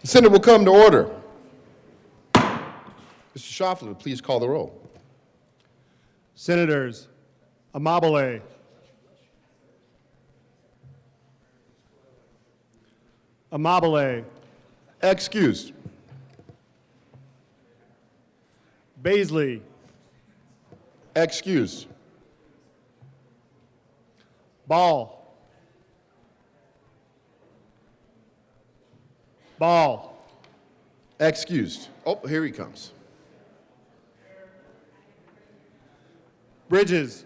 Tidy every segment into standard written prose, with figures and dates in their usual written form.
The Senate will come to order. Mr. Schauffele, please call the roll. Senators Amabile, Amabile, Excused. Baisley, Excused. Ball, Ball, Excused. Oh, here he comes. Bridges,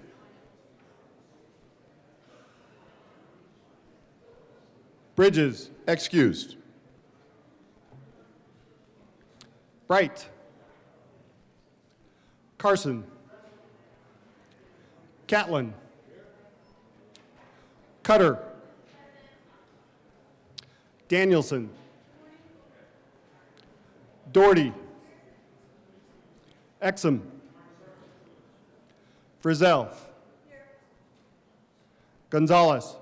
Bridges, Excused. Bright, Carson, Catlin, Cutter, Danielson, Doherty, Exum, Frizzell, Gonzalez,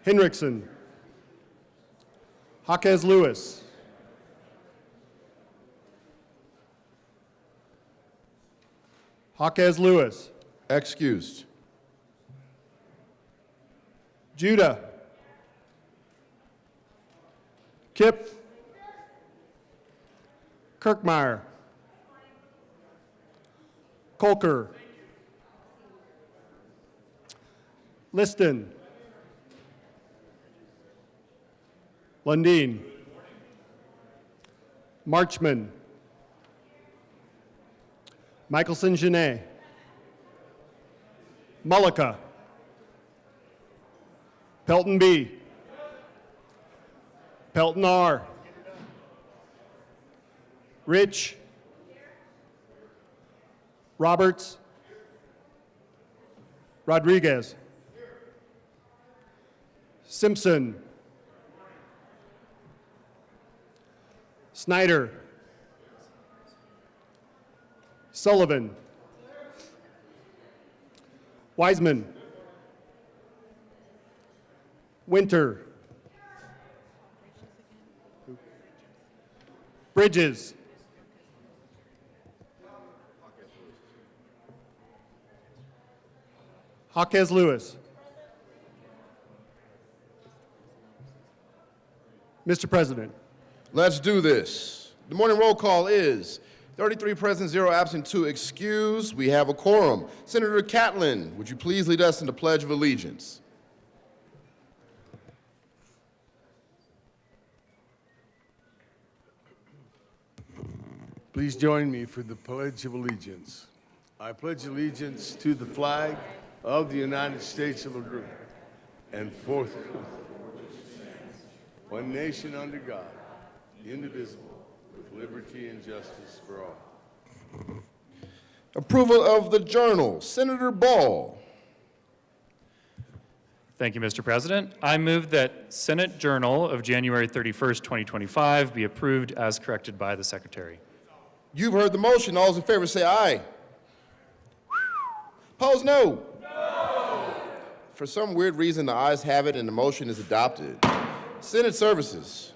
Henriksen, Jaquez Lewis, Jaquez Lewis, Excused. Judah, Kip, Kirkmeyer, Kolker, Liston, Lundin, Marchman, Michelson Genet, Mullica, Pelton B, Pelton R, Rich, Roberts, Rodriguez, Simpson, Snyder, Sullivan, Wiseman, Winter, Bridges, Jaquez Lewis. Mr. President, Let's do this. The morning roll call is 33 present, 0 absent, 2 excused. We have a quorum. Senator Catlin, would you please lead us in the Pledge of Allegiance? Please join me for the Pledge of Allegiance. I pledge allegiance to the flag of the United States of America and forth one nation under God, indivisible, with liberty and justice for all. Approval of the journal. Senator Ball. Thank you, Mr. President. I move that Senate Journal of January 31st, 2025 be approved as corrected by the Secretary. You've heard the motion. All those in favor say aye. Opposed, no. For some weird reason, the ayes have it and the motion is adopted. Senate Services.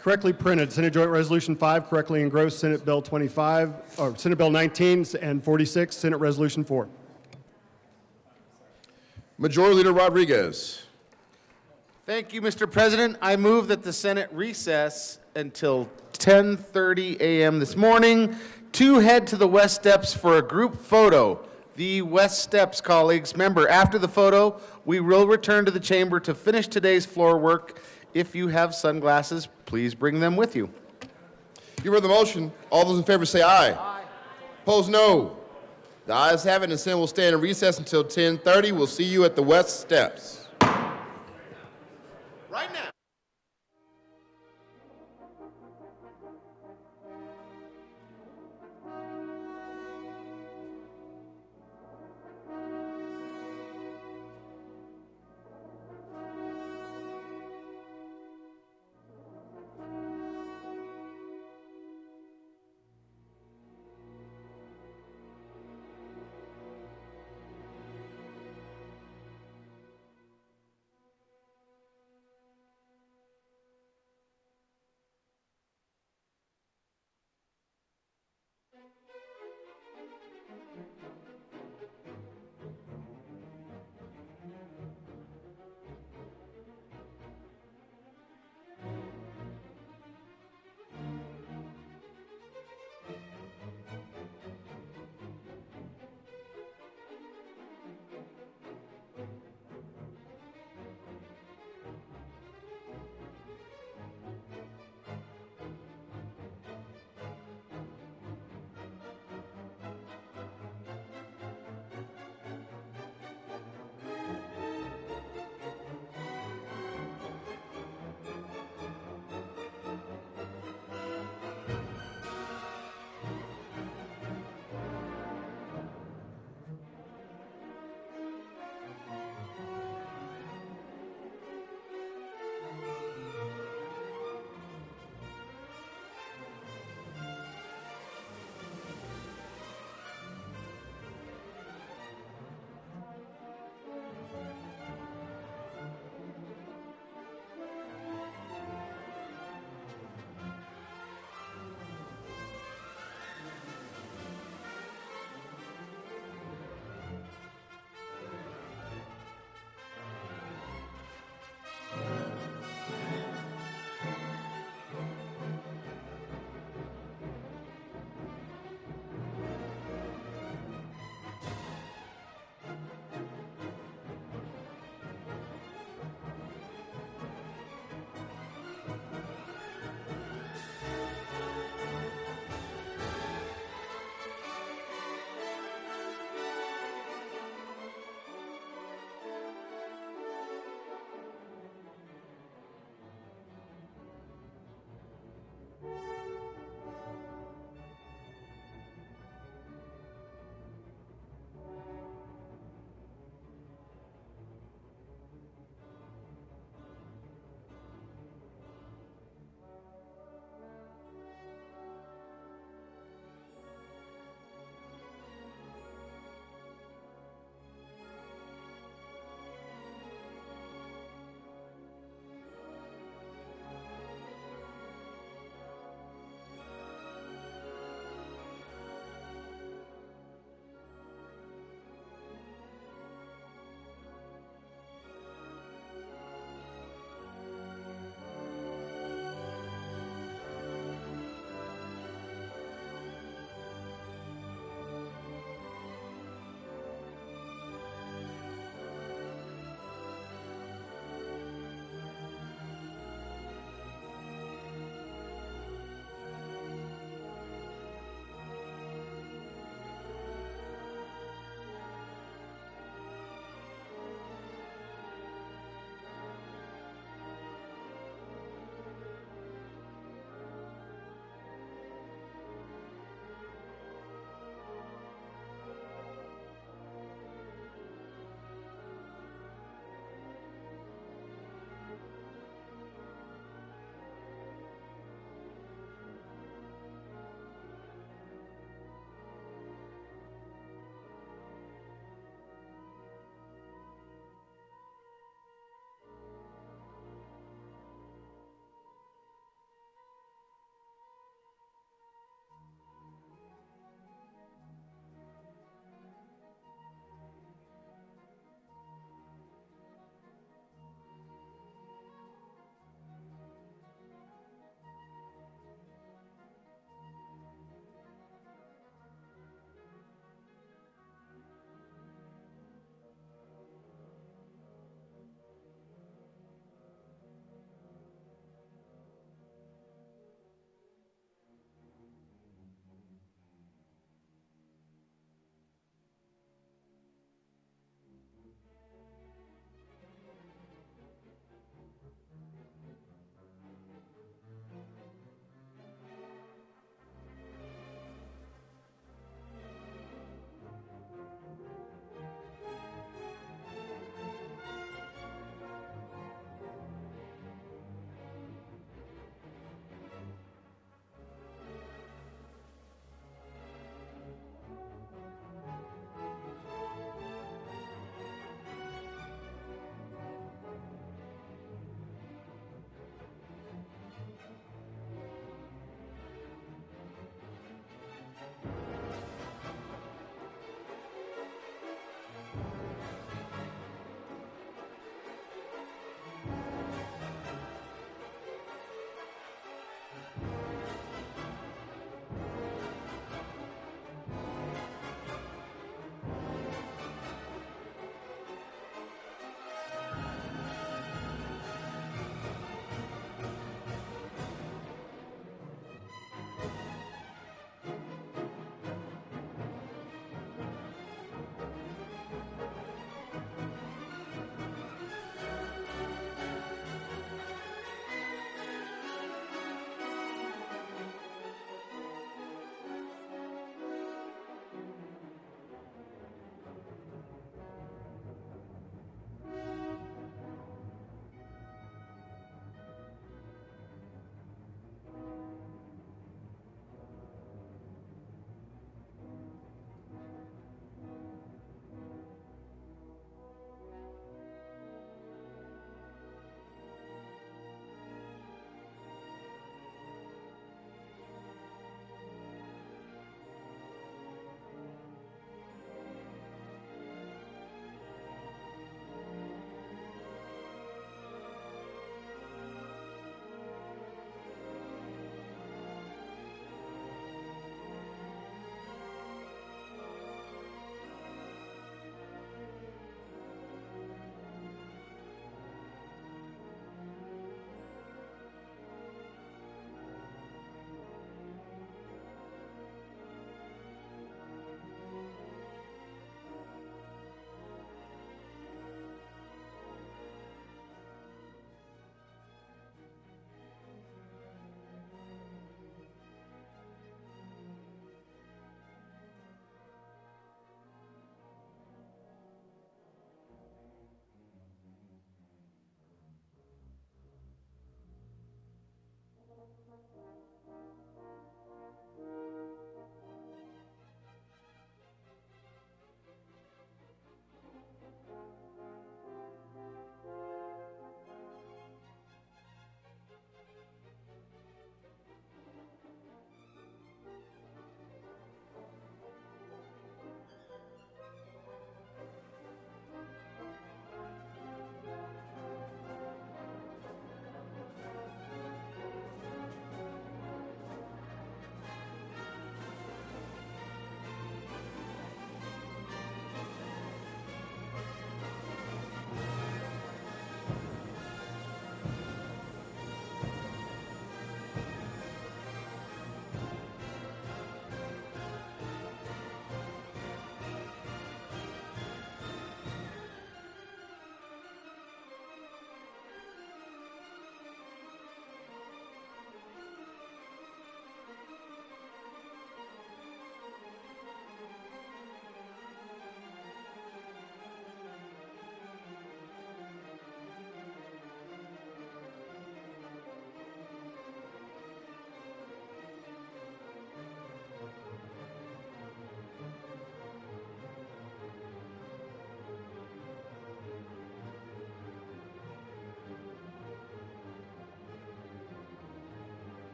correctly printed, Senate Joint Resolution 5, correctly engrossed, Senate Bill 25, or Senate Bill 19 and 46, Senate Resolution 4. Majority Leader Rodriguez. Thank you, Mr. President. I move that the Senate recess until 10:30 a.m. this morning to head to the West Steps for a group photo. The West Steps colleagues, remember, after the photo, we will return to the chamber to finish today's floor work. If you have sunglasses, please bring them with you. You heard the motion. All those in favor say aye. Aye. Opposed, no. The ayes have it, and the Senate will stand in recess until 10:30. We'll see you at the West Steps. Right now.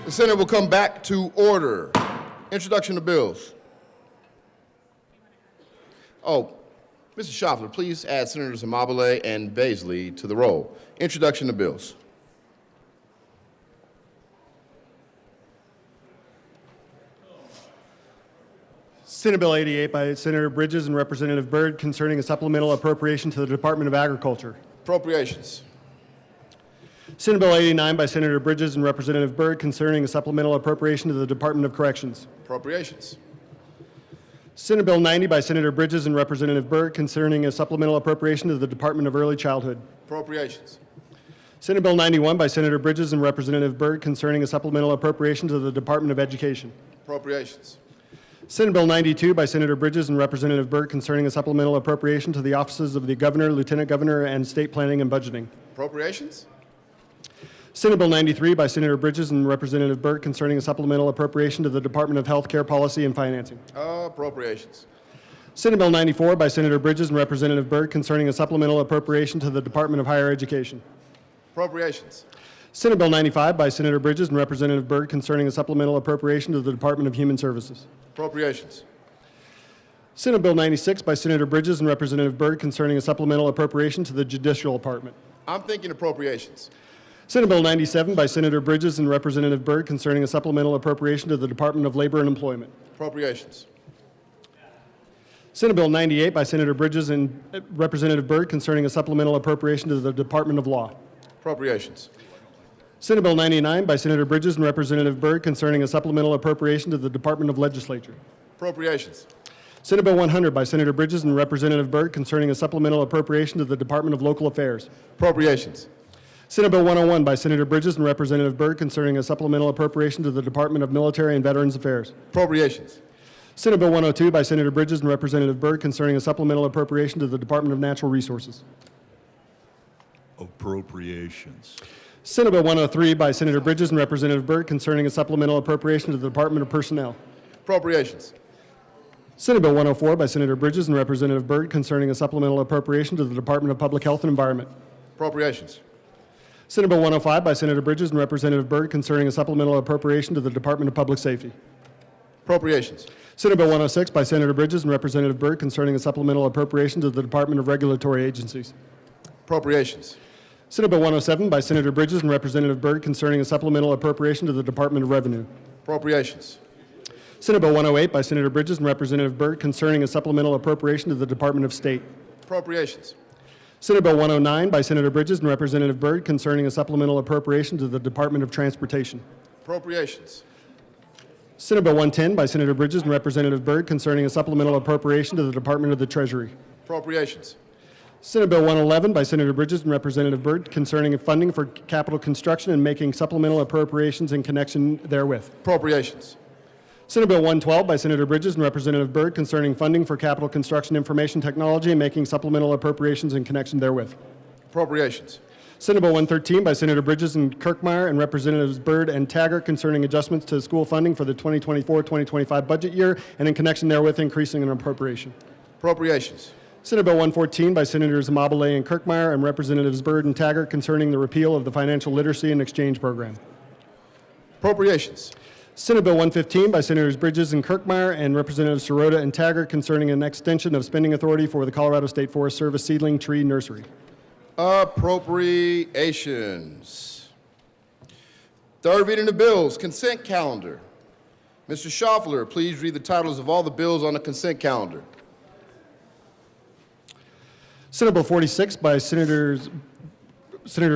The Senate will come back to order. Introduction of bills. Oh, Mr. Schaffler, please add Senators Amabile and Baisley to the roll. Introduction of bills. Senate Bill 88 by Senator Bridges and Representative Byrd concerning a supplemental appropriation to the Department of Agriculture. Appropriations. Senate Bill 89 by Senator Bridges and Representative Byrd concerning a supplemental appropriation to the Department of Corrections. Appropriations. Senate Bill 90 by Senator Bridges and Representative Byrd concerning a supplemental appropriation to the Department of Early Childhood. Appropriations. Senate Bill 91 by Senator Bridges and Representative Byrd concerning a supplemental appropriation to the Department of Education. Appropriations. Senate Bill 92 by Senator Bridges and Representative Byrd concerning a supplemental appropriation to the offices of the Governor, Lieutenant Governor, and State Planning and Budgeting. Appropriations. Senate Bill 93 by Senator Bridges and Representative Byrd concerning a supplemental appropriation to the Department of Health Care Policy and Financing. Appropriations. Senate Bill 94 by Senator Bridges and Representative Byrd concerning a supplemental appropriation to the Department of Higher Education. Appropriations. Senate Bill 95 by Senator Bridges and Representative Byrd concerning a supplemental appropriation to the Department of Human Services. Appropriations. Senate Bill 96 by Senator Bridges and Representative Byrd concerning a supplemental appropriation to the Judicial Department. I'm thinking appropriations. Senate Bill 97 by Senator Bridges and Representative Byrd concerning a supplemental appropriation to the Department of Labor and Employment. Appropriations. Senate Bill 98 by Senator Bridges and Representative Byrd concerning a supplemental appropriation to the Department of Law. Appropriations. Senate Bill 99 by Senator Bridges and Representative Byrd concerning a supplemental appropriation to the Department of Legislature. Appropriations. Senate Bill 100 by Senator Bridges and Representative Byrd concerning a supplemental appropriation to the Department of Local Affairs. Appropriations. Senate Bill 101 by Senator Bridges and Representative Byrd concerning a supplemental appropriation to the Department of Military and Veterans Affairs. Appropriations. Senate Bill 102 by Senator Bridges and Representative Byrd concerning a supplemental appropriation to the Department of Natural Resources. Appropriations. Senate Bill 103 by Senator Bridges and Representative Byrd concerning a supplemental appropriation to the Department of Personnel. Appropriations. Senate Bill 104 by Senator Bridges and Representative Byrd concerning a supplemental appropriation to the Department of Public Health and Environment. Appropriations. Senate Bill 105 by Senator Bridges and Representative Byrd concerning a supplemental appropriation to the Department of Public Safety. Appropriations. Senate Bill 106 by Senator Bridges and Representative Byrd concerning a supplemental appropriation to the Department of Regulatory Agencies. Appropriations. Senate Bill 107 by Senator Bridges and Representative Byrd concerning a supplemental appropriation to the Department of Revenue. Appropriations. Senate Bill 108 by Senator Bridges and Representative Byrd concerning a supplemental appropriation to the Department of State. Appropriations. Senate Bill 109 by Senator Bridges and Representative Byrd concerning a supplemental appropriation to the Department of Transportation. Appropriations. Senate Bill 110 by Senator Bridges and Representative Byrd concerning a supplemental appropriation to the Department of the Treasury. Appropriations. Senate Bill 111 by Senator Bridges and Representative Byrd concerning funding for capital construction and making supplemental appropriations in connection therewith. Appropriations. Senate Bill 112 by Senator Bridges and Representative Byrd concerning funding for capital construction information technology and making supplemental appropriations in connection therewith. Appropriations. Senate Bill 113 by Senator Bridges and Kirkmeyer and Representatives Byrd and Taggart concerning adjustments to school funding for the 2024-2025 budget year and in connection therewith increasing an appropriation. Appropriations. Senate Bill 114 by Senators Amabile and Kirkmeyer and Representatives Byrd and Taggart concerning the repeal of the Financial Literacy and Exchange Program. Appropriations. Senate Bill 115 by Senators Bridges and Kirkmeyer and Representatives Sirota and Taggart concerning an extension of spending authority for the Colorado State Forest Service seedling tree nursery. Appropriations. Third reading of bills, consent calendar. Mr. Schaffler, please read the titles of all the bills on the consent calendar. Senate Bill 46 by Senator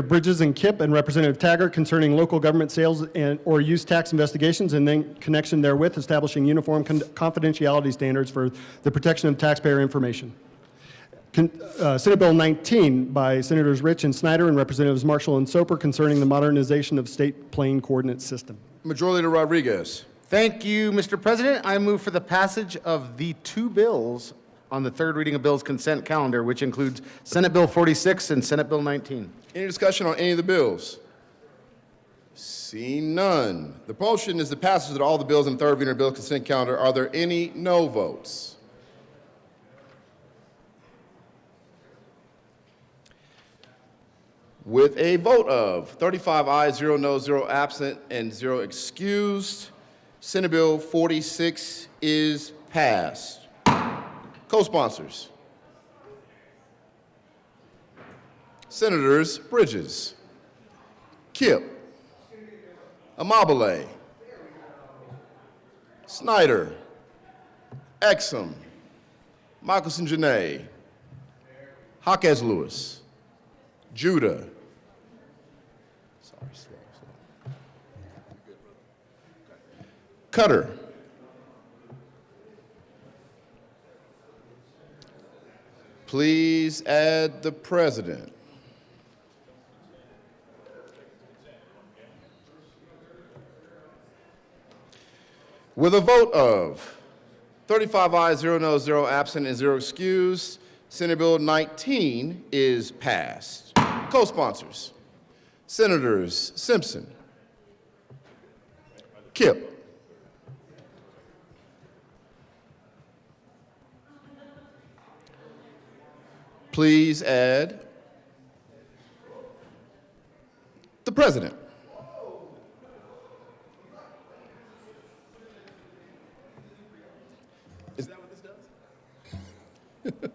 Bridges and Kipp and Representative Taggart concerning local government sales and or use tax investigations and in connection therewith establishing uniform confidentiality standards for the protection of taxpayer information. Senate Bill 19 by Senators Rich and Snyder and Representatives Marshall and Soper concerning the modernization of state plane coordinate system. Majority Leader Rodriguez. Thank you, Mr. President. I move for the passage of the two bills on the third reading of bills consent calendar, which includes Senate Bill 46 and Senate Bill 19. Any discussion on any of the bills? Seeing none. The motion is the passage of all the bills on the third reading of bills consent calendar. Are there any no votes? With a vote of 35 ayes, 0 noes, 0 absent, and 0 excused, Senate Bill 46 is passed. Co-sponsors. Senators Bridges, Kipp, Amabile, Snyder, Exum, Michelson Janae, Jaquez Lewis, Judah. Cutter. Please add the president. With a vote of 35 ayes, 0 noes, 0 absent, and 0 excused, Senate Bill 19 is passed. Co-sponsors, Senators Simpson, Kipp, please add the president. Is that what this does?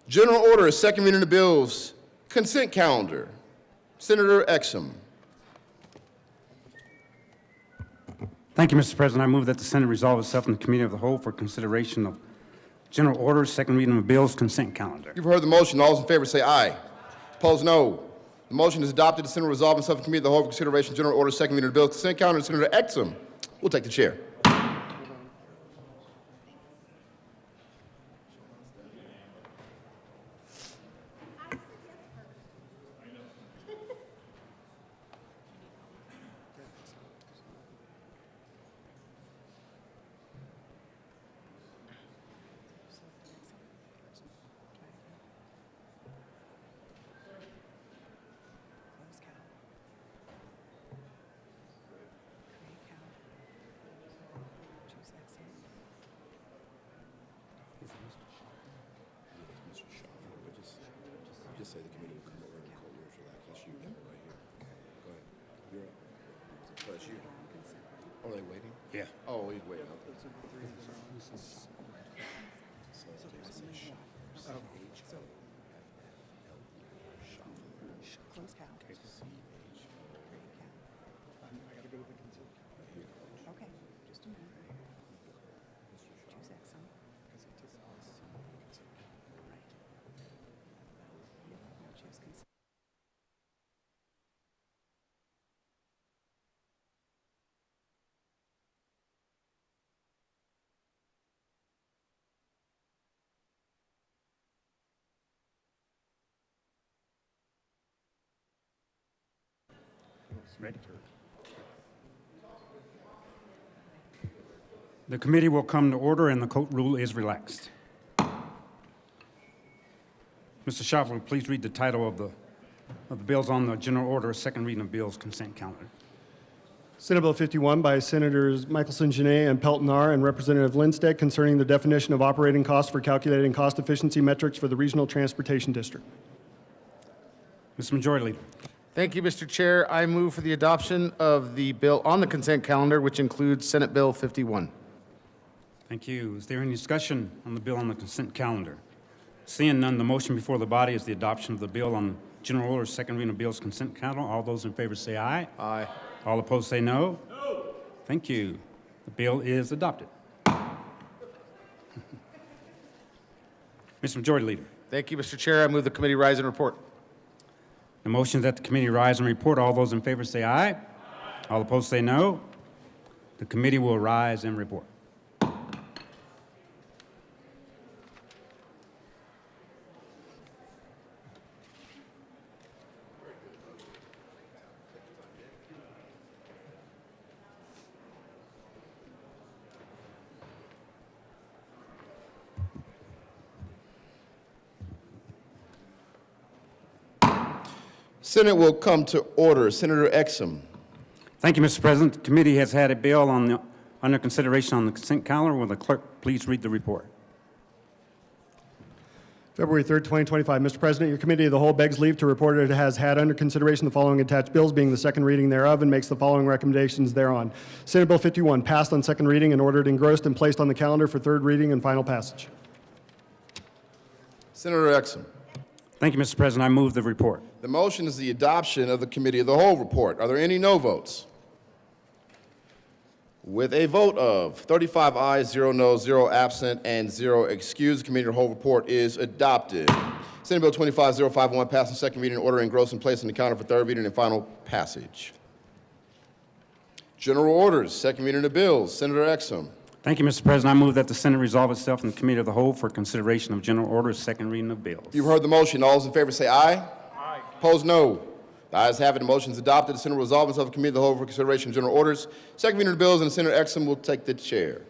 General order, second reading of the bills, consent calendar. Senator Exum. Thank you, Mr. President. I move that the Senate resolve itself in the Committee of the Whole for consideration of general orders, second reading of bills, consent calendar. You've heard the motion. All those in favor say aye. Opposed, no. The motion is adopted. The Senate resolve itself in the Committee of the Whole for consideration of general orders, second reading of the bills, consent calendar. Senator Exum will take the chair. Just say the committee will come over and call yours for that. That's you right here. Go ahead. You're up. Oh, that's you. Oh, are they waiting? Yeah. Oh, he's waiting. Okay. Okay, just a minute. Choose Exum. Right. Now choose consent. Ready? The committee will come to order and the court rule is relaxed. Mr. Schaffler, please read the title of the bills on the general order, second reading of bills, consent calendar. Senate Bill 51 by Senators Michelson, Janae, and Peltonar, and Representative Lindstedt concerning the definition of operating costs for calculating cost efficiency metrics for the Regional Transportation District. Mr. Majority Leader. Thank you, Mr. Chair. I move for the adoption of the bill on the consent calendar, which includes Senate Bill 51. Thank you. Is there any discussion on the bill on the consent calendar? Seeing none, the motion before the body is the adoption of the bill on general order, second reading of bills, consent calendar. All those in favor say aye. Aye. All opposed say no. No. Thank you. The bill is adopted. Mr. Majority Leader. Thank you, Mr. Chair. I move the committee rise and report. The motion is that the committee rise and report. All those in favor say aye. Aye. All opposed say no. The committee will rise and report. Senate will come to order. Senator Exum. Thank you, Mr. President. The committee has had a bill under consideration on the consent calendar. Will the clerk please read the report? February 3rd, 2025. Mr. President, your committee of the whole begs leave to report it has had under consideration the following attached bills, being the second reading thereof, and makes the following recommendations thereon. Senate Bill 51, passed on second reading and ordered engrossed and placed on the calendar for third reading and final passage. Senator Exum. Thank you, Mr. President. I move the report. The motion is the adoption of the committee of the whole report. Are there any no votes? With a vote of 35 ayes, 0 noes, 0 absent, and 0 excused, the committee of the whole report is adopted. Senate Bill 25-051 passed on second reading, order engrossed and placed on the calendar for third reading and final passage. General orders, second reading of bills. Senator Exum. Thank you, Mr. President. I move that the Senate resolve itself in the committee of the whole for consideration of general orders, second reading of bills. You've heard the motion. All those in favor say aye. Aye. Opposed, no. The ayes have it. The motion is adopted. The Senate will resolve itself in the committee of the whole for consideration of general orders. Second reading of the bills, and Senator Exum will take the chair.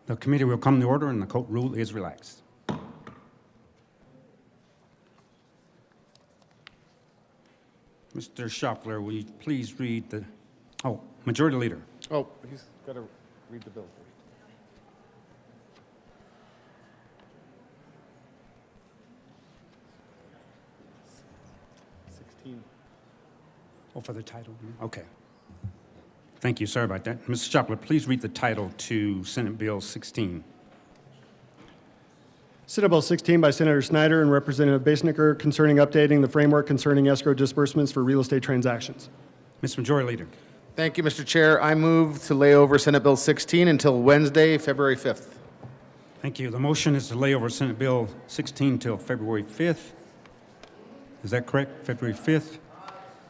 The committee will come to order and the court rule is relaxed. Mr. Schaffler, will you please read the, Majority Leader. Oh, he's got to read the bill first. Oh, for the title? Okay. Thank you. Sorry about that. Mr. Schaffler, please read the title to Senate Bill 16. Senate Bill 16 by Senator Snyder and Representative Basnicker concerning updating the framework concerning escrow disbursements for real estate transactions. Mr. Majority Leader. Thank you, Mr. Chair. I move to lay over Senate Bill 16 until Wednesday, February 5th. Thank you. The motion is to lay over Senate Bill 16 till February 5th. Is that correct? February 5th?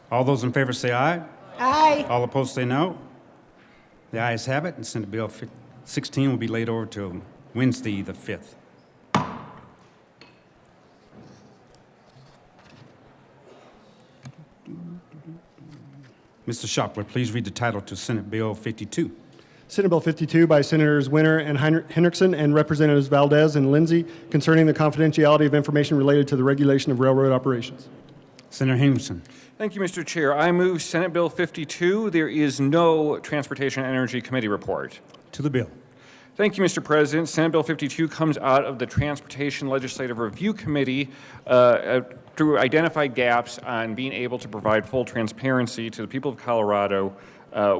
All those in favor say aye. Aye. All opposed say no. The ayes have it, and Senate Bill 16 will be laid over till Wednesday, the 5th. Mr. Schaffler, please read the title to Senate Bill 52. Senate Bill 52 by Senators Winter and Hendrickson and Representatives Valdez and Lindsay concerning the confidentiality of information related to the regulation of railroad operations. Senator Henderson. Thank you, Mr. Chair. I move Senate Bill 52. There is no Transportation and Energy Committee report. To the bill. Thank you, Mr. President. Senate Bill 52 comes out of the Transportation Legislative Review Committee to identify gaps on being able to provide full transparency to the people of Colorado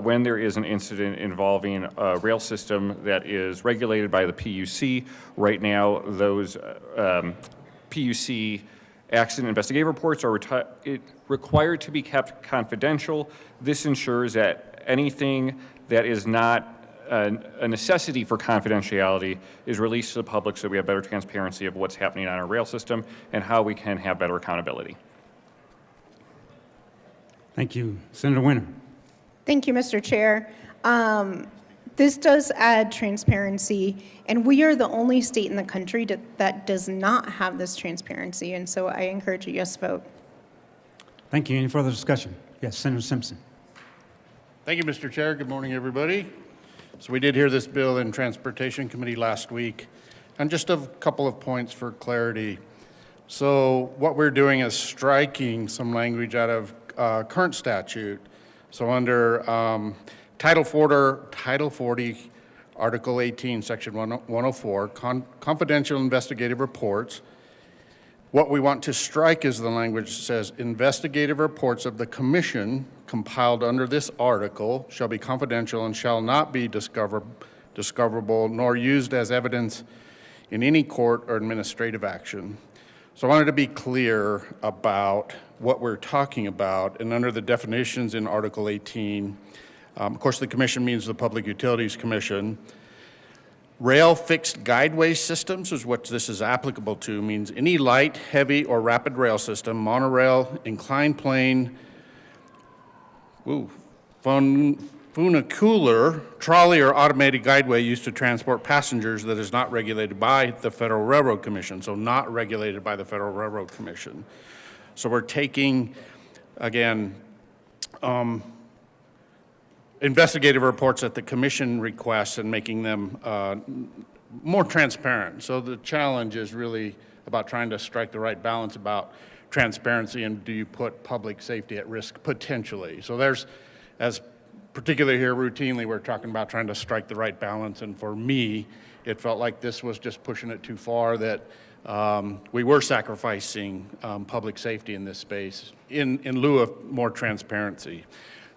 when there is an incident involving a rail system that is regulated by the PUC. Right now, those PUC accident investigative reports are required to be kept confidential. This ensures that anything that is not a necessity for confidentiality is released to the public so we have better transparency of what's happening on our rail system and how we can have better accountability. Thank you. Senator Winter. Thank you, Mr. Chair. This does add transparency, and we are the only state in the country that does not have this transparency, and so I encourage a yes vote. Thank you. Any further discussion? Yes, Senator Simpson. Thank you, Mr. Chair. Good morning, everybody. So we did hear this bill in Transportation Committee last week, and just a couple of points for clarity. So what we're doing is striking some language out of current statute. So under Title 40, Article 18, Section 104, confidential investigative reports. What we want to strike is the language that says, investigative reports of the commission compiled under this article shall be confidential and shall not be discoverable nor used as evidence in any court or administrative action. So I wanted to be clear about what we're talking about, and under the definitions in Article 18, of course, the commission means the Public Utilities Commission. Rail fixed guideway systems is what this is applicable to, means any light, heavy, or rapid rail system, monorail, inclined plane, funicular trolley or automated guideway used to transport passengers that is not regulated by the Federal Railroad Commission, so not regulated by the Federal Railroad Commission. So we're taking, again, investigative reports that the commission requests and making them more transparent. So the challenge is really about trying to strike the right balance about transparency and do you put public safety at risk potentially. So there's, as particularly here routinely, we're talking about trying to strike the right balance. And for me, it felt like this was just pushing it too far, that we were sacrificing public safety in this space in lieu of more transparency.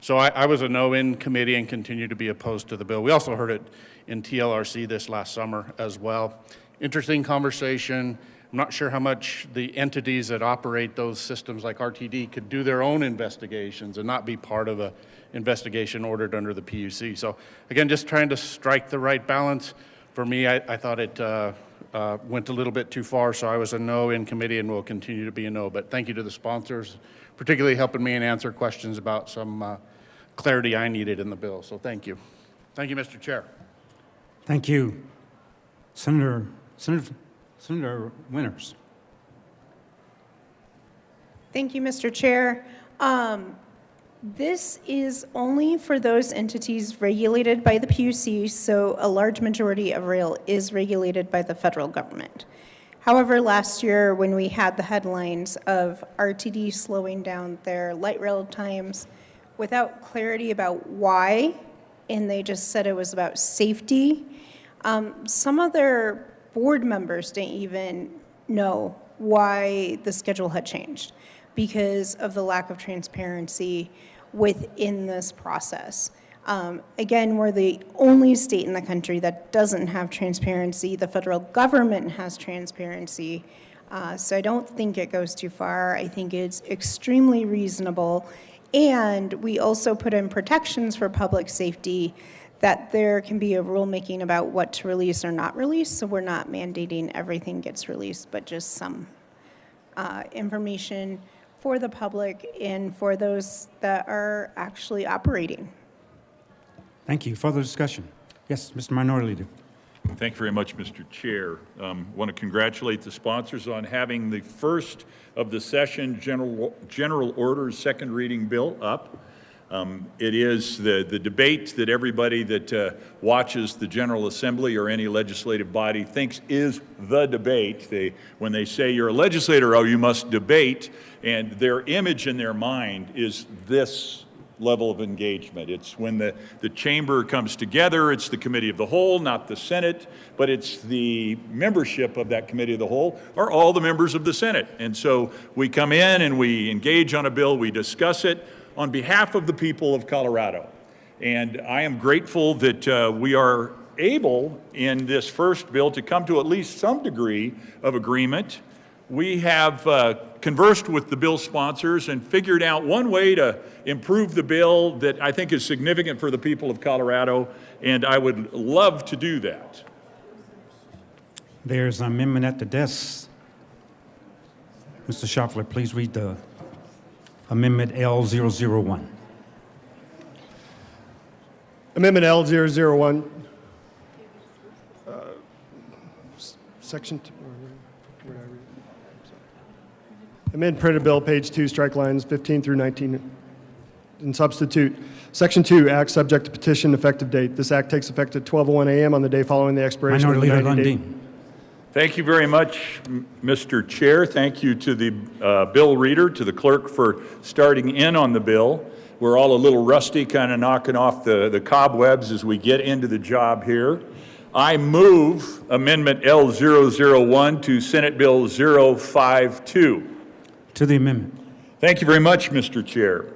So I was a no in committee and continue to be opposed to the bill. We also heard it in TLRC this last summer as well. Interesting conversation. I'm not sure how much the entities that operate those systems like RTD could do their own investigations and not be part of an investigation ordered under the PUC. So again, just trying to strike the right balance. For me, I thought it went a little bit too far, so I was a no in committee and will continue to be a no. But thank you to the sponsors, particularly helping me and answer questions about some clarity I needed in the bill. So thank you. Thank you, Mr. Chair. Thank you. Senator Winters. Thank you, Mr. Chair. This is only for those entities regulated by the PUC, so a large majority of rail is regulated by the federal government. However, last year when we had the headlines of RTD slowing down their light rail times without clarity about why, and they just said it was about safety, some of their board members didn't even know why the schedule had changed because of the lack of transparency within this process. Again, we're the only state in the country that doesn't have transparency. The federal government has transparency. So I don't think it goes too far. I think it's extremely reasonable. And we also put in protections for public safety that there can be a rulemaking about what to release or not release. So we're not mandating everything gets released, but just some information for the public and for those that are actually operating. Thank you. Further discussion? Yes, Mr. Minority Leader. Thank you very much, Mr. Chair. Want to congratulate the sponsors on having the first of the session general orders second reading bill up. It is the debate that everybody that watches the General Assembly or any legislative body thinks is the debate. When they say you're a legislator, oh, you must debate, and their image in their mind is this level of engagement. It's when the chamber comes together, it's the committee of the whole, not the Senate, but it's the membership of that committee of the whole are all the members of the Senate. And so we come in and we engage on a bill, we discuss it on behalf of the people of Colorado. And I am grateful that we are able in this first bill to come to at least some degree of agreement. We have conversed with the bill sponsors and figured out one way to improve the bill that I think is significant for the people of Colorado, and I would love to do that. There's an amendment at the desk. Mr. Schaffler, please read the Amendment L001. Amendment L001, Section 2. Where did I read it? Sorry. Amend printed bill, page 2, strike lines 15 through 19, and substitute. Section 2, act subject to petition effective date. This act takes effect at 12:01 a.m. on the day following the expiration Minority of Leader the 90-day. Lundin. Thank you very much, Mr. Chair. Thank you to the bill reader, to the clerk for starting in on the bill. We're all a little rusty, kind of knocking off the cobwebs as we get into the job here. I move Amendment L001 to Senate Bill 052. To the amendment. Thank you very much, Mr. Chair.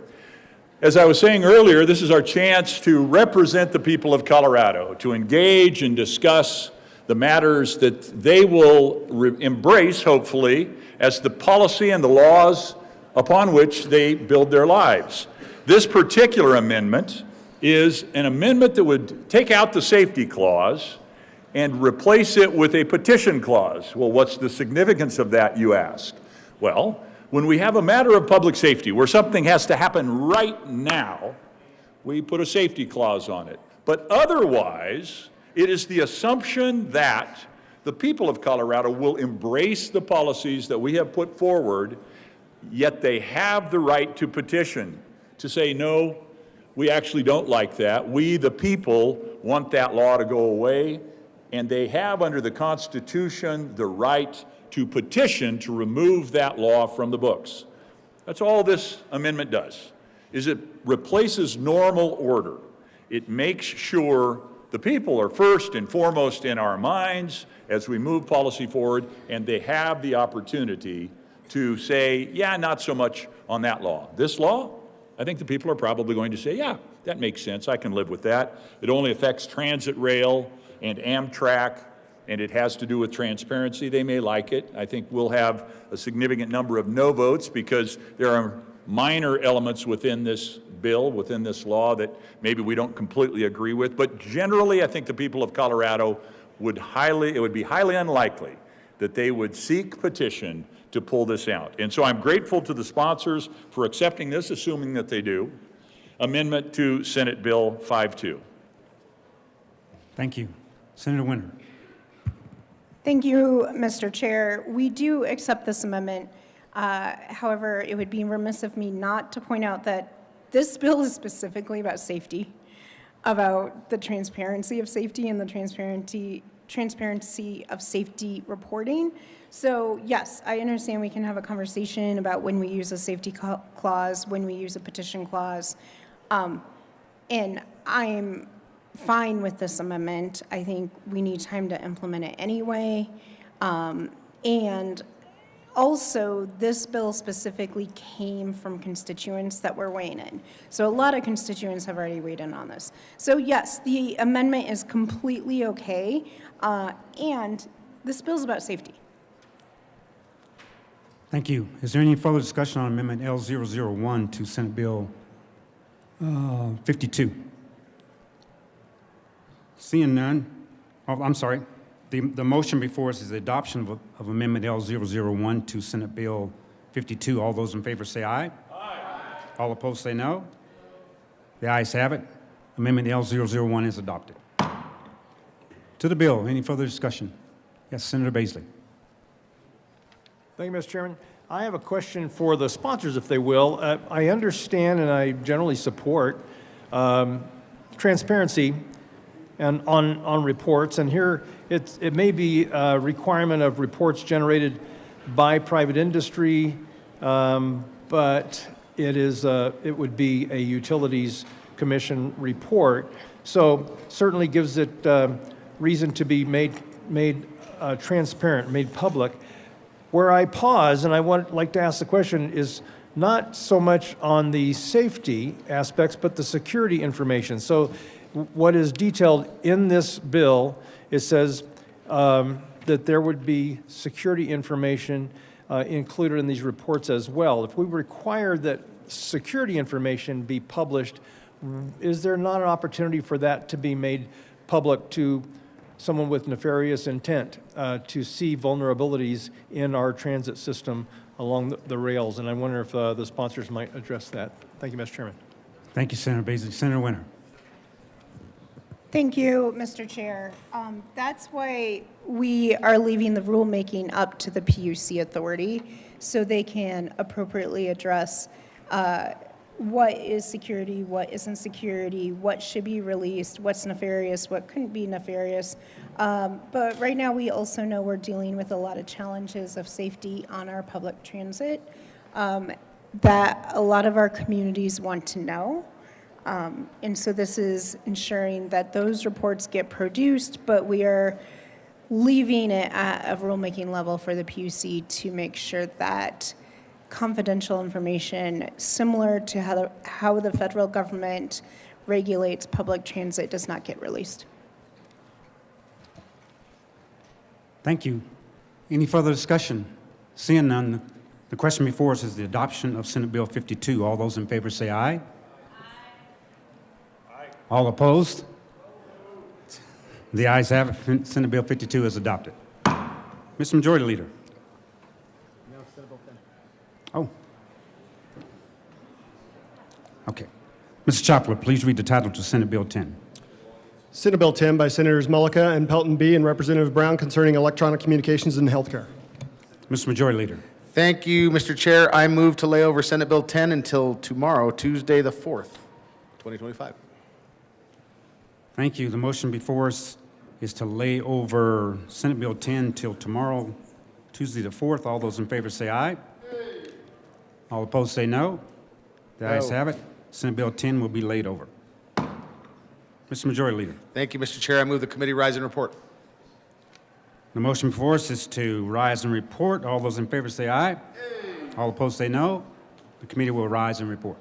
As I was saying earlier, this is our chance to represent the people of Colorado, to engage and discuss the matters that they will embrace, hopefully, as the policy and the laws upon which they build their lives. This particular amendment is an amendment that would take out the safety clause and replace it with a petition clause. Well, what's the significance of that, you ask? Well, When we have a matter of public safety where something has to happen right now, we put a safety clause on it. But otherwise, it is the assumption that the people of Colorado will embrace the policies that we have put forward, yet they have the right to petition, to say, no, we actually don't like that. We, the people, want that law to go away, and they have under the Constitution the right to petition to remove that law from the books. That's all this amendment does, is it replaces normal order. It makes sure the people are first and foremost in our minds as we move policy forward, and they have the opportunity to say, yeah, not so much on that law. This law, I think the people are probably going to say, yeah, that makes sense, I can live with that. It only affects transit rail and Amtrak, and it has to do with transparency. They may like it. I think we'll have a significant number of no votes because there are minor elements within this bill, within this law, that maybe we don't completely agree with. But generally, I think the people of Colorado it would be highly unlikely that they would seek petition to pull this out. And so I'm grateful to the sponsors for accepting this, assuming that they do. Amendment to Senate Bill 5-2. Thank you. Senator Winter. Thank you, Mr. Chair. We do accept this amendment. However, it would be remiss of me not to point out that this bill is specifically about safety, about the transparency of safety and the transparency of safety reporting. So yes, I understand we can have a conversation about when we use a safety clause, when we use a petition clause. And I'm fine with this amendment. I think we need time to implement it anyway. And also, this bill specifically came from constituents that were weighing in. So a lot of constituents have already weighed in on this. So yes, the amendment is completely okay, and this bill's about safety. Thank you. Is there any further discussion on Amendment L001 to Senate Bill 52? Seeing none, I'm sorry. The motion before us is the adoption of Amendment L001 to Senate Bill 52. All those in favor say aye. Aye. All opposed say no. The ayes have it. Amendment L001 is adopted. To the bill, any further discussion? Yes, Senator Baisley. Thank you, Mr. Chairman. I have a question for the sponsors, if they will. I understand and I generally support transparency and on reports, and here it may be a requirement of reports generated by private industry, but it would be a Utilities Commission report. So certainly gives it reason to be made transparent, made public. Where I pause, and I like to ask the question, is not so much on the safety aspects, but the security information. So what is detailed in this bill, it says that there would be security information included in these reports as well. If we require that security information be published, is there not an opportunity for that to be made public to someone with nefarious intent to see vulnerabilities in our transit system along the rails? And I wonder if the sponsors might address that. Thank you, Mr. Chairman. Thank you, Senator Baisley. Senator Winter. Thank you, Mr. Chair. That's why we are leaving the rulemaking up to the PUC authority so they can appropriately address what is security, what isn't security, what should be released, what's nefarious, what couldn't be nefarious. But right now, we also know we're dealing with a lot of challenges of safety on our public transit that a lot of our communities want to know. And so this is ensuring that those reports get produced, but we are leaving it at a rulemaking level for the PUC to make sure that confidential information similar to how the federal government regulates public transit does not get released. Thank you. Any further discussion? Seeing none, the question before us is the adoption of Senate Bill 52. All those in favor say aye. Aye. All opposed? The ayes have it. Senate Bill 52 is adopted. Mr. Majority Leader. Oh. Okay. Mr. Chopler, please read the title to Senate Bill 10. Senate Bill 10 by Senators Mullica and Pelton B. and Representative Brown concerning electronic communications and healthcare. Mr. Majority Leader. Thank you, Mr. Chair. I move to lay over Senate Bill 10 until tomorrow, Tuesday the 4th, 2025. Thank you. The motion before us is to lay over Senate Bill 10 till tomorrow, Tuesday the 4th. All those in favor say aye. All opposed say no. The ayes have it. Senate Bill 10 will be laid over. Mr. Majority Leader. Thank you, Mr. Chair. I move the committee rise and report. The motion before us is to rise and report. All those in favor say aye. All opposed say no. The committee will rise and report.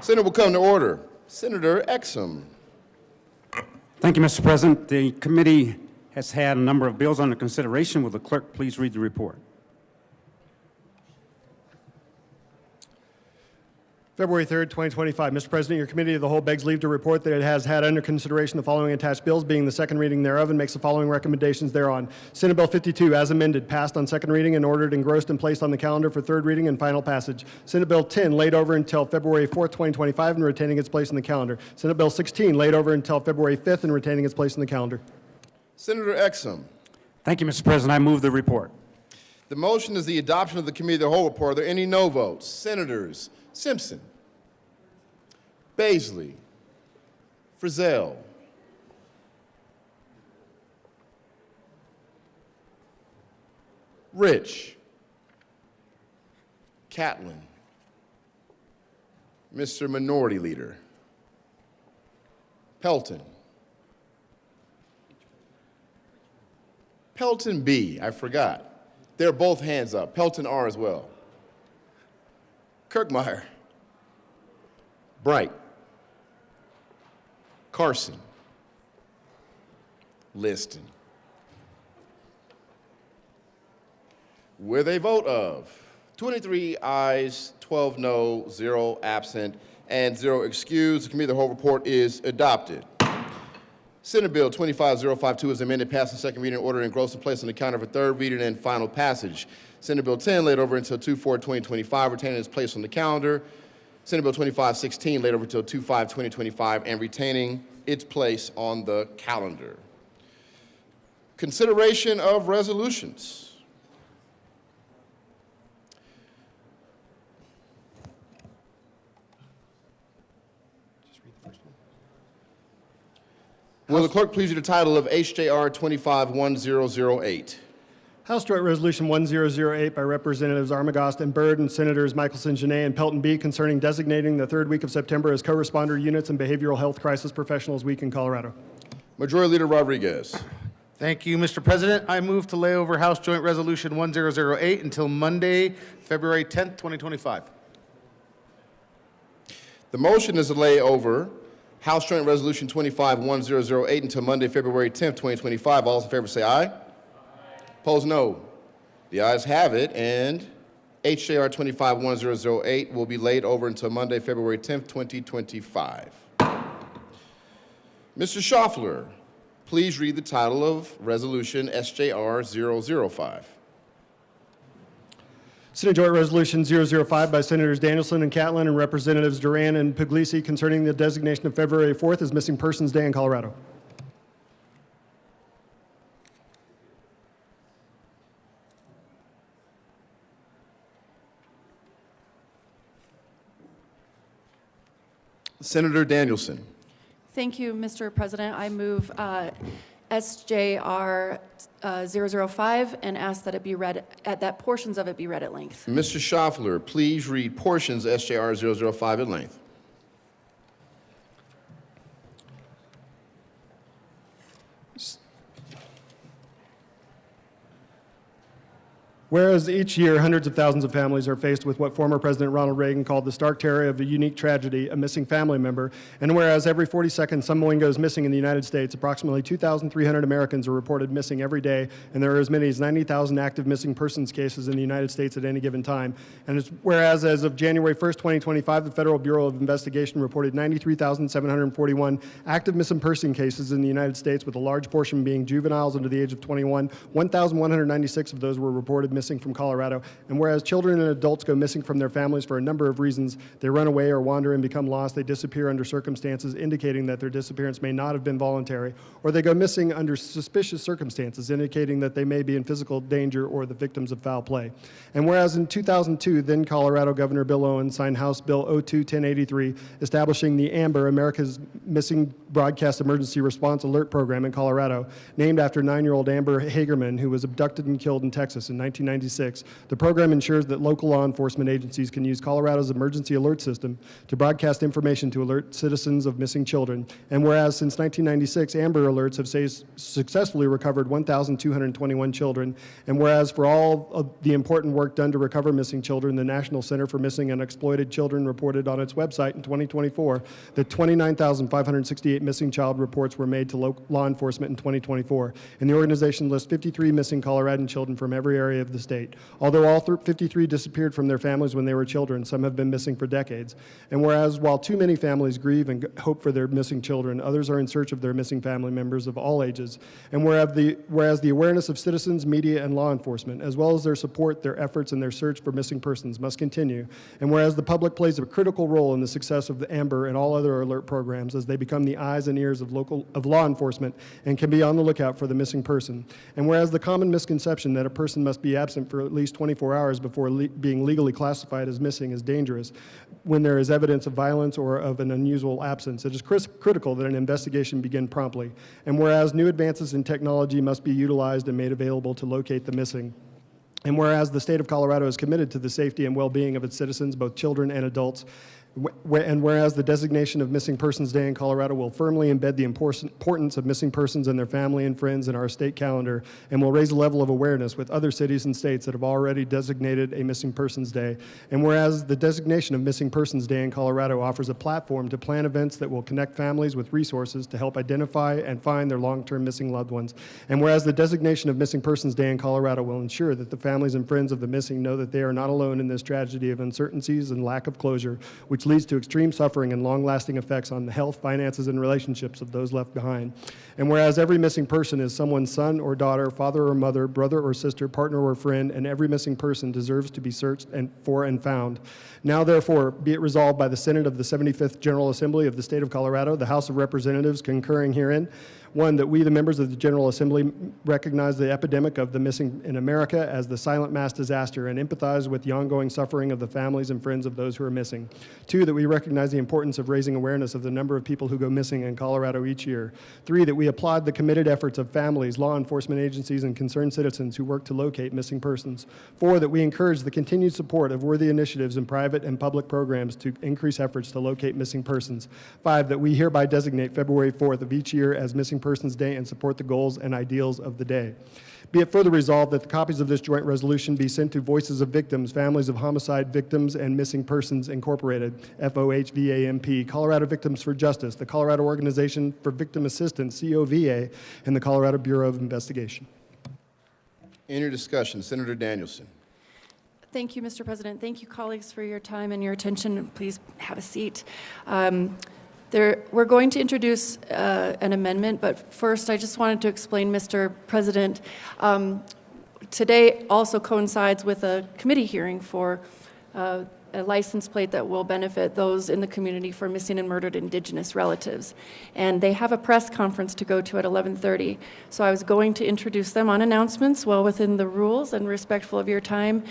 Senate will come to order. Senator Exum. Thank you, Mr. President. The committee has had a number of bills under consideration. Will the clerk please read the report? February 3rd, 2025. Mr. President, your committee of the whole begs leave to report that it has had under consideration the following attached bills, being the second reading thereof, and makes the following recommendations thereon. Senate Bill 52, as amended, passed on second reading and ordered, engrossed, and placed on the calendar for third reading and final passage. Senate Bill 10, laid over until February 4th, 2025, and retaining its place in the calendar. Senate Bill 16, laid over until February 5th, and retaining its place in the calendar. Senator Exum. Thank you, Mr. President. I move the report. The motion is the adoption of the committee of the whole report. Are there any no votes? Senators Simpson, Baisley, Frizzell, Rich, Catlin, Mr. Minority Leader, Pelton, Pelton B, I forgot. They're both hands up. Pelton R as well. Kirkmeyer, Bright, Carson, Liston. With a vote of 23 ayes, 12 no, 0 absent, and 0 excused, the committee of the whole report is adopted. Senate Bill 25052 is amended, passed on second reading, ordered, engrossed, and placed on the calendar for third reading and final passage. Senate Bill 10 laid over until 2/4/2025, retaining its place on the calendar. Senate Bill 2516 laid over until 2/5/2025 and retaining its place on the calendar. Consideration of resolutions. Will the clerk please read the title of HJR 251008? House Joint Resolution 1008 by Representatives Armagost and Byrd and Senators Michelson, Janae, and Pelton B. concerning designating the third week of September as co-responder units and behavioral health crisis professionals week in Colorado. Majority Leader Rodriguez. Thank you, Mr. President. I move to lay over House Joint Resolution 1008 until Monday, February 10th, 2025. The motion is to lay over House Joint Resolution 251008 until Monday, February 10th, 2025. All those in favor say aye. Opposed, no. The ayes have it, and HJR 251008 will be laid over until Monday, February 10th, 2025. Mr. Schaffler, please read the title of Resolution SJR 005. Senate Joint Resolution 005 by Senators Danielson and Catlin and Representatives Duran and Puglisi concerning the designation of February 4th as Missing Persons Day in Colorado. Senator Danielson. Thank you, Mr. President. I move SJR 005 and ask that it be read, that portions of it be read at length. Mr. Schaffler, please read portions of SJR 005 at length. Whereas each year, hundreds of thousands of families are faced with what former President Ronald Reagan called the stark terror of a unique tragedy, a missing family member, and whereas every 40 seconds someone goes missing in the United States, approximately 2,300 Americans are reported missing every day, and there are as many as 90,000 active missing persons cases in the United States at any given time. And whereas as of January 1st, 2025, the Federal Bureau of Investigation reported 93,741 active missing person cases in the United States, with a large portion being juveniles under the age of 21. 1,196 of those were reported missing from Colorado. And whereas children and adults go missing from their families for a number of reasons, they run away or wander and become lost, they disappear under circumstances indicating that their disappearance may not have been voluntary, or they go missing under suspicious circumstances indicating that they may be in physical danger or the victims of foul play. And whereas in 2002, then Colorado Governor Bill Owens signed House Bill 02-1083, establishing the AMBER, America's Missing Broadcast Emergency Response Alert Program in Colorado, named after 9-year-old Amber Hagerman, who was abducted and killed in Texas in 1996. The program ensures that local law enforcement agencies can use Colorado's emergency alert system to broadcast information to alert citizens of missing children. And whereas since 1996, Amber Alerts have successfully recovered 1,221 children, and whereas for all of the important work done to recover missing children, the National Center for Missing and Exploited Children reported on its website in 2024 that 29,568 missing child reports were made to law enforcement in 2024. And the organization lists 53 missing Coloradan children from every area of the state. Although all 53 disappeared from their families when they were children, some have been missing for decades. And whereas while too many families grieve and hope for their missing children, others are in search of their missing family members of all ages. And whereas the awareness of citizens, media, and law enforcement, as well as their support, their efforts, and their search for missing persons must continue. And whereas the public plays a critical role in the success of the AMBER and all other alert programs as they become the eyes and ears of law enforcement and can be on the lookout for the missing person. And whereas the common misconception that a person must be absent for at least 24 hours before being legally classified as missing is dangerous when there is evidence of violence or of an unusual absence. It is critical that an investigation begin promptly. And whereas new advances in technology must be utilized and made available to locate the missing. And whereas the state of Colorado is committed to the safety and well-being of its citizens, both children and adults, and whereas the designation of Missing Persons Day in Colorado will firmly embed the importance of missing persons and their family and friends in our state calendar and will raise a level of awareness with other cities and states that have already designated a Missing Persons Day. And whereas the designation of Missing Persons Day in Colorado offers a platform to plan events that will connect families with resources to help identify and find their long-term missing loved ones. And whereas the designation of Missing Persons Day in Colorado will ensure that the families and friends of the missing know that they are not alone in this tragedy of uncertainties and lack of closure, which leads to extreme suffering and long-lasting effects on the health, finances, and relationships of those left behind. And whereas every missing person is someone's son or daughter, father or mother, brother or sister, partner or friend, and every missing person deserves to be searched for and found. Now, therefore, be it resolved by the Senate of the 75th General Assembly of the State of Colorado, the House of Representatives concurring herein, one, that we, the members of the General Assembly, recognize the epidemic of the missing in America as the silent mass disaster and empathize with the ongoing suffering of the families and friends of those who are missing. Two, that we recognize the importance of raising awareness of the number of people who go missing in Colorado each year. Three, that we applaud the committed efforts of families, law enforcement agencies, and concerned citizens who work to locate missing persons. Four, that we encourage the continued support of worthy initiatives in private and public programs to increase efforts to locate missing persons. Five, that we hereby designate February 4th of each year as Missing Persons Day and support the goals and ideals of the day. Be it further resolved that the copies of this joint resolution be sent to Voices of Victims, Families of Homicide Victims, and Missing Persons Incorporated, FOHVAMP, Colorado Victims for Justice, the Colorado Organization for Victim Assistance, COVA, and the Colorado Bureau of Investigation. Any discussion? Senator Danielson. Thank you, Mr. President. Thank you, colleagues, for your time and your attention. Please have a seat. We're going to introduce an amendment, but first I just wanted to explain, Mr. President, today also coincides with a committee hearing for a license plate that will benefit those in the community for missing and murdered Indigenous relatives. And they have a press conference to go to at 11:30. So I was going to introduce them on announcements well within the rules and respectful of your time.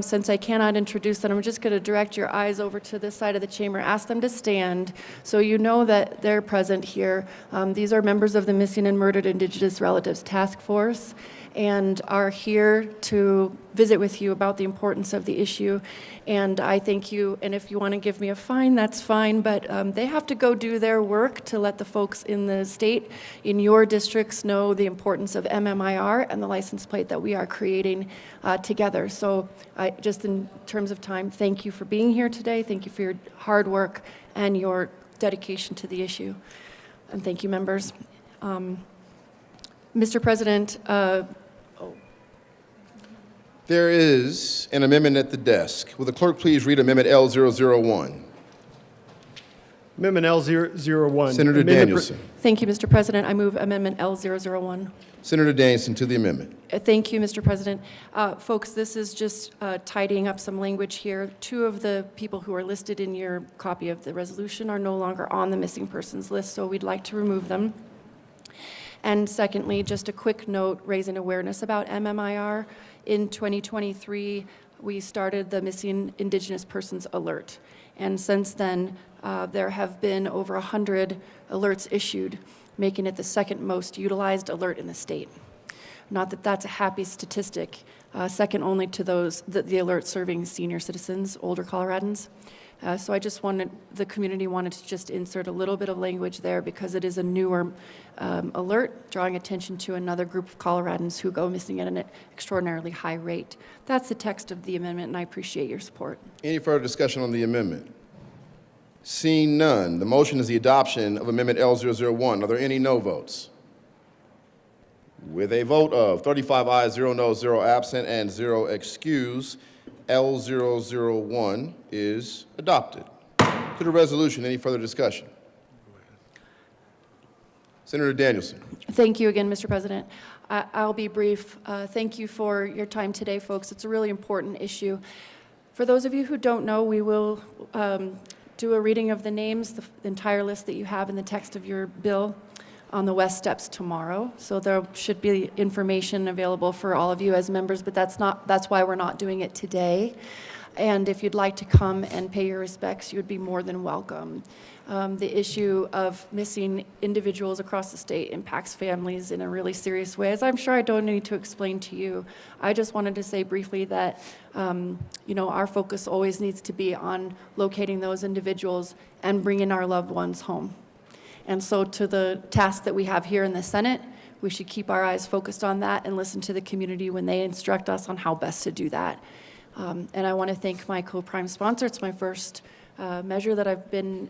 Since I cannot introduce them, I'm just going to direct your eyes over to this side of the chamber, ask them to stand so you know that they're present here. These are members of the Missing and Murdered Indigenous Relatives Task Force and are here to visit with you about the importance of the issue. And I thank you, and if you want to give me a fine, that's fine, but they have to go do their work to let the folks in the state, in your districts, know the importance of MMIR and the license plate that we are creating together. So just in terms of time, thank you for being here today. Thank you for your hard work and your dedication to the issue. And thank you, members. Mr. President, There is an amendment at the desk. Will the clerk please read Amendment L001? Amendment L001. Senator Amendment Danielson. thank you, Mr. President. I move Amendment L001. Senator Danielson to the amendment. Thank you, Mr. President. Folks, this is just tidying up some language here. 2 of the people who are listed in your copy of the resolution are no longer on the missing persons list, so we'd like to remove them. And secondly, just a quick note raising awareness about MMIR. In 2023, we started the Missing Indigenous Persons Alert. And since then, there have been over 100 alerts issued, making it the second most utilized alert in the state. Not that that's a happy statistic, second only to those, the alert serving senior citizens, older Coloradans. So I just wanted, the community wanted to just insert a little bit of language there because it is a newer alert, drawing attention to another group of Coloradans who go missing at an extraordinarily high rate. That's the text of the amendment, and I appreciate your support. Any further discussion on the amendment? Seeing none, the motion is the adoption of Amendment L001. Are there any no votes? With a vote of 35 ayes, 0 noes, 0 absent, and 0 excused, L001 is adopted. To the resolution, any further discussion? Senator Danielson. Thank you again, Mr. President. I'll be brief. Thank you for your time today, folks. It's a really important issue. For those of you who don't know, we will do a reading of the names, the entire list that you have in the text of your bill, on the West Steps tomorrow. So there should be information available for all of you as members, but that's why we're not doing it today. And if you'd like to come and pay your respects, you would be more than welcome. The issue of missing individuals across the state impacts families in a really serious way, as I'm sure I don't need to explain to you. I just wanted to say briefly that our focus always needs to be on locating those individuals and bringing our loved ones home. And so to the task that we have here in the Senate, we should keep our eyes focused on that and listen to the community when they instruct us on how best to do that. And I want to thank my co-prime sponsor. It's my first measure that I've been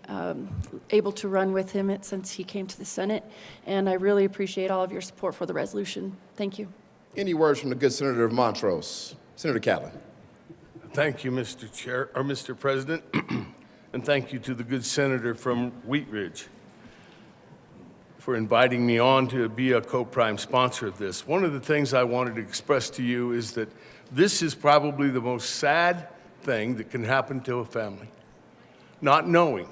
able to run with him since he came to the Senate. And I really appreciate all of your support for the resolution. Thank you. Any words from the good Senator of Montrose? Senator Catlin. Thank you, Mr. President, and thank you to the good senator from Wheat Ridge for inviting me on to be a co-prime sponsor of this. One of the things I wanted to express to you is that this is probably the most sad thing that can happen to a family. Not knowing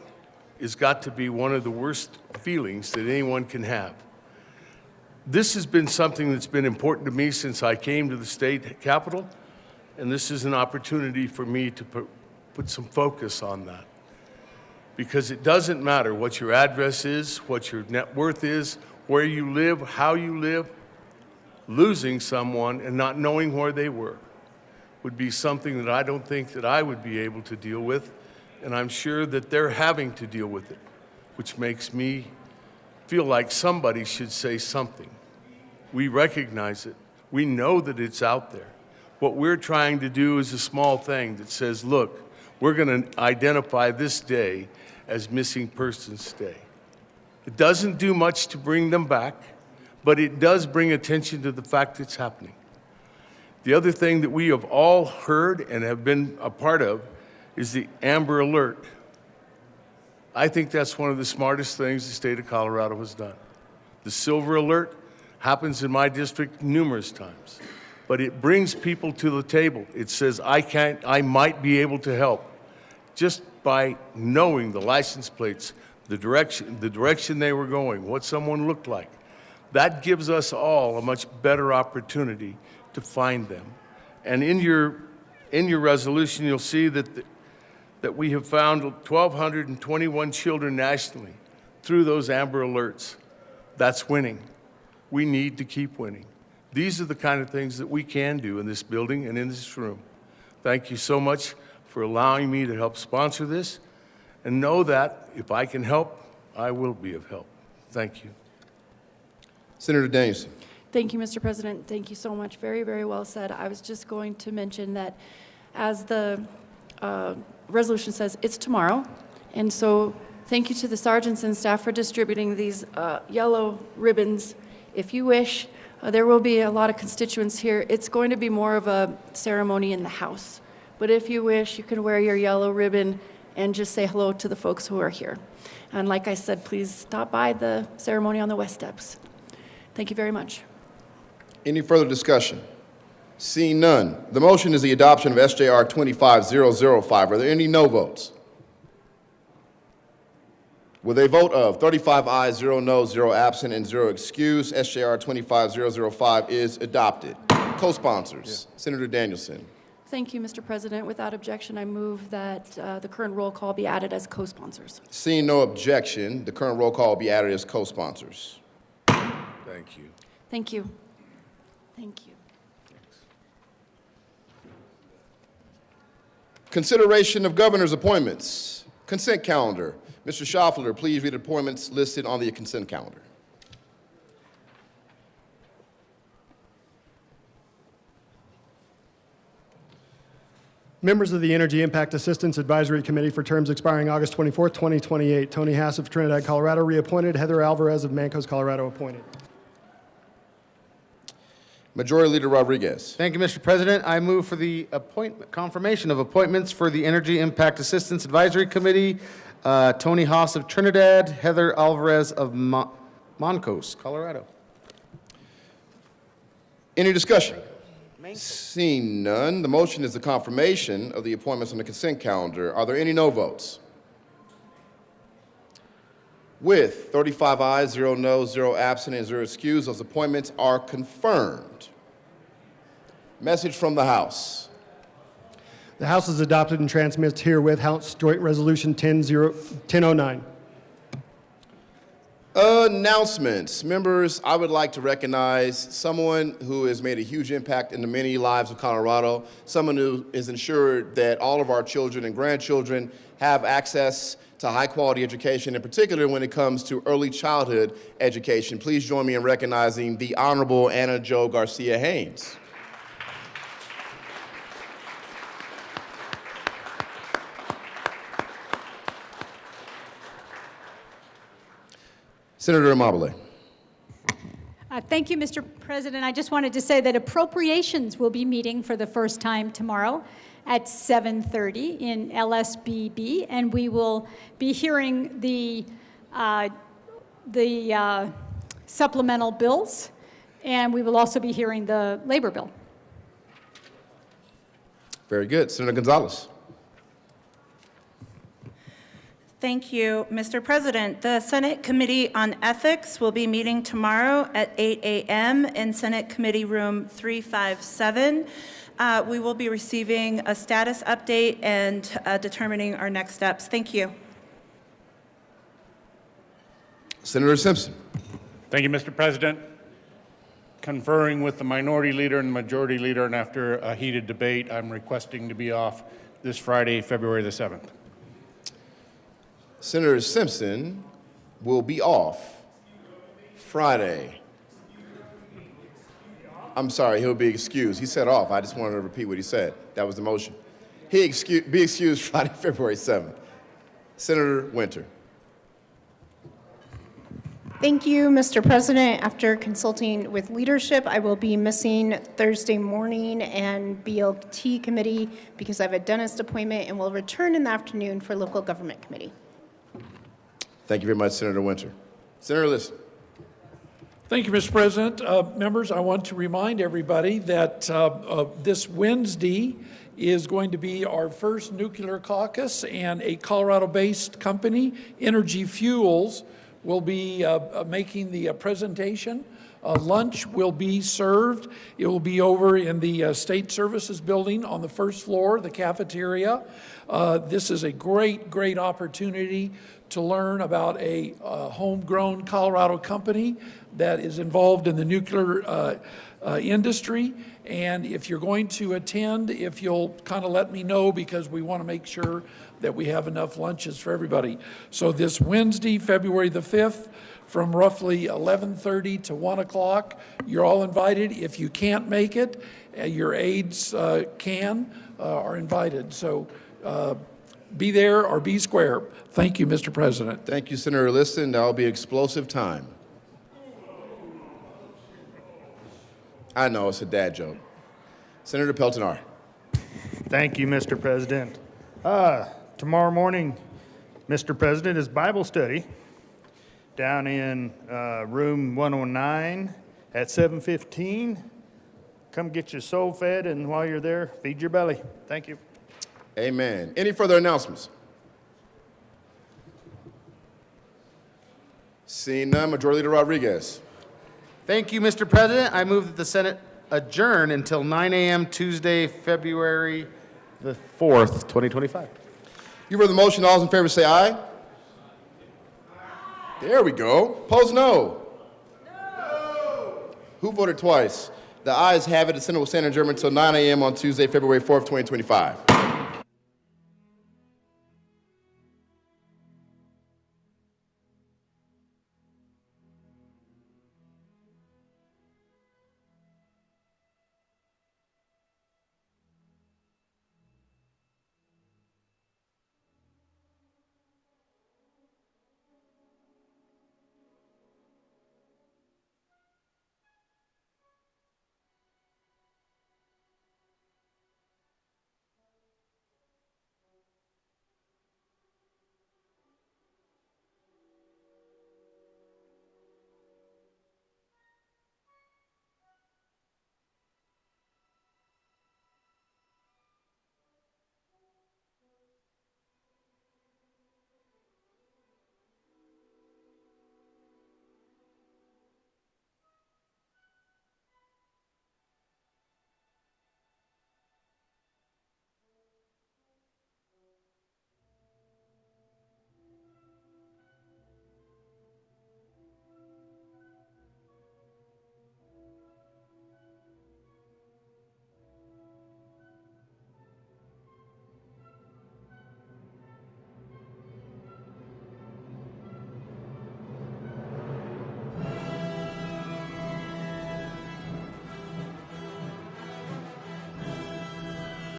has got to be one of the worst feelings that anyone can have. This has been something that's been important to me since I came to the state capitol, and this is an opportunity for me to put some focus on that. Because it doesn't matter what your address is, what your net worth is, where you live, how you live, losing someone and not knowing where they were would be something that I don't think that I would be able to deal with, and I'm sure that they're having to deal with it, which makes me feel like somebody should say something. We recognize it. We know that it's out there. What we're trying to do is a small thing that says, look, we're going to identify this day as Missing Persons Day. It doesn't do much to bring them back, but it does bring attention to the fact it's happening. The other thing that we have all heard and have been a part of is the Amber Alert. I think that's one of the smartest things the state of Colorado has done. The Silver Alert happens in my district numerous times, but it brings people to the table. It says, I might be able to help. Just by knowing the license plates, the direction they were going, what someone looked like. That gives us all a much better opportunity to find them. And in your resolution, you'll see that we have found 1,221 children nationally through those Amber Alerts. That's winning. We need to keep winning. These are the kind of things that we can do in this building and in this room. Thank you so much for allowing me to help sponsor this, and know that if I can help, I will be of help. Thank you. Senator Danielson. Thank you, Mr. President. Thank you so much. Very, very well said. I was just going to mention that as the resolution says, it's tomorrow. And so thank you to the sergeants and staff for distributing these yellow ribbons. If you wish, there will be a lot of constituents here. It's going to be more of a ceremony in the house. But if you wish, you can wear your yellow ribbon and just say hello to the folks who are here. And like I said, please stop by the ceremony on the West Steps. Thank you very much. Any further discussion? Seeing none, the motion is the adoption of SJR 25005. Are there any no votes? With a vote of 35 ayes, 0 noes, 0 absent, and 0 excused, SJR 25005 is adopted. Co-sponsors, Senator Danielson. Thank you, Mr. President. Without objection, I move that the current roll call be added as co-sponsors. Seeing no objection, the current roll call will be added as co-sponsors. Thank you. Thank you. Thank you. Consideration of governor's appointments. Consent calendar. Mr. Schaffler, please read appointments listed on the consent calendar. Members of the Energy Impact Assistance Advisory Committee for terms expiring August 24, 2028. Tony Hass of Trinidad, Colorado, reappointed. Heather Alvarez of Mancos, Colorado, appointed. Majority Leader Rodriguez. Thank you, Mr. President. I move for the confirmation of appointments for the Energy Impact Assistance Advisory Committee. Tony Haas of Trinidad, Heather Alvarez of Mancos, Colorado. Any discussion? Seeing none, the motion is the confirmation of the appointments on the consent calendar. Are there any no votes? With 35 ayes, 0 noes, 0 absent, and 0 excused, those appointments are confirmed. Message from the House. The House has adopted and transmits herewith House Joint Resolution 1009. Announcements. Members, I would like to recognize someone who has made a huge impact in the many lives of Colorado, someone who has ensured that all of our children and grandchildren have access to high-quality education, in particular when it comes to early childhood education. Please join me in recognizing the Honorable Anna Jo Garcia Haynes. Senator Amabile. Thank you, Mr. President. I just wanted to say that Appropriations will be meeting for the first time tomorrow at 7:30 in LSBB, and we will be hearing the supplemental bills, and we will also be hearing the labor bill. Very good. Senator Gonzalez. Thank you, Mr. President. The Senate Committee on Ethics will be meeting tomorrow at 8 a.m. in Senate Committee Room 357. We will be receiving a status update and determining our next steps. Thank you. Senator Simpson. Thank you, Mr. President. Conferring with the minority leader and majority leader, and after a heated debate, I'm requesting to be off this Friday, February the 7th. Senator Simpson will be off Friday. I'm sorry, he'll be excused. He said off. I just wanted to repeat what he said. That was the motion. Be excused Friday, February 7th. Senator Winter. Thank you, Mr. President. After consulting with leadership, I will be missing Thursday morning and BLT committee because I have a dentist appointment, and will return in the afternoon for local government committee. Thank you very much, Senator Winter. Senator Liston. Thank you, Mr. President. Members, I want to remind everybody that this Wednesday is going to be our first nuclear caucus, and a Colorado-based company, Energy Fuels, will be making the presentation. Lunch will be served. It will be over in the State Services Building on the first floor, the cafeteria. This is a great opportunity to learn about a homegrown Colorado company that is involved in the nuclear industry. And if you're going to attend, if you'll kind of let me know, because we want to make sure that we have enough lunches for everybody. So this Wednesday, February the 5th, from roughly 11:30 to 1 o'clock, you're all invited. If you can't make it, your aides are invited. So be there or be square. Thank you, Mr. President. Thank you, Senator Liston. That'll be explosive time. I know, it's a dad joke. Senator Peltonar. Thank you, Mr. President. Tomorrow morning, Mr. President, is Bible study down in room 109 at 7:15. Come get your soul fed, and while you're there, feed your belly. Thank you. Amen. Any further announcements? Seeing none, Majority Leader Rodriguez. Thank you, Mr. President. I move that the Senate adjourn until 9 a.m. Tuesday, February the 4th, 2025. You heard the motion. All those in favor say aye. There we go. Opposed, no. Who voted twice? The ayes have it. The Senate will stand adjourned until 9 a.m. on Tuesday, February 4th, 2025.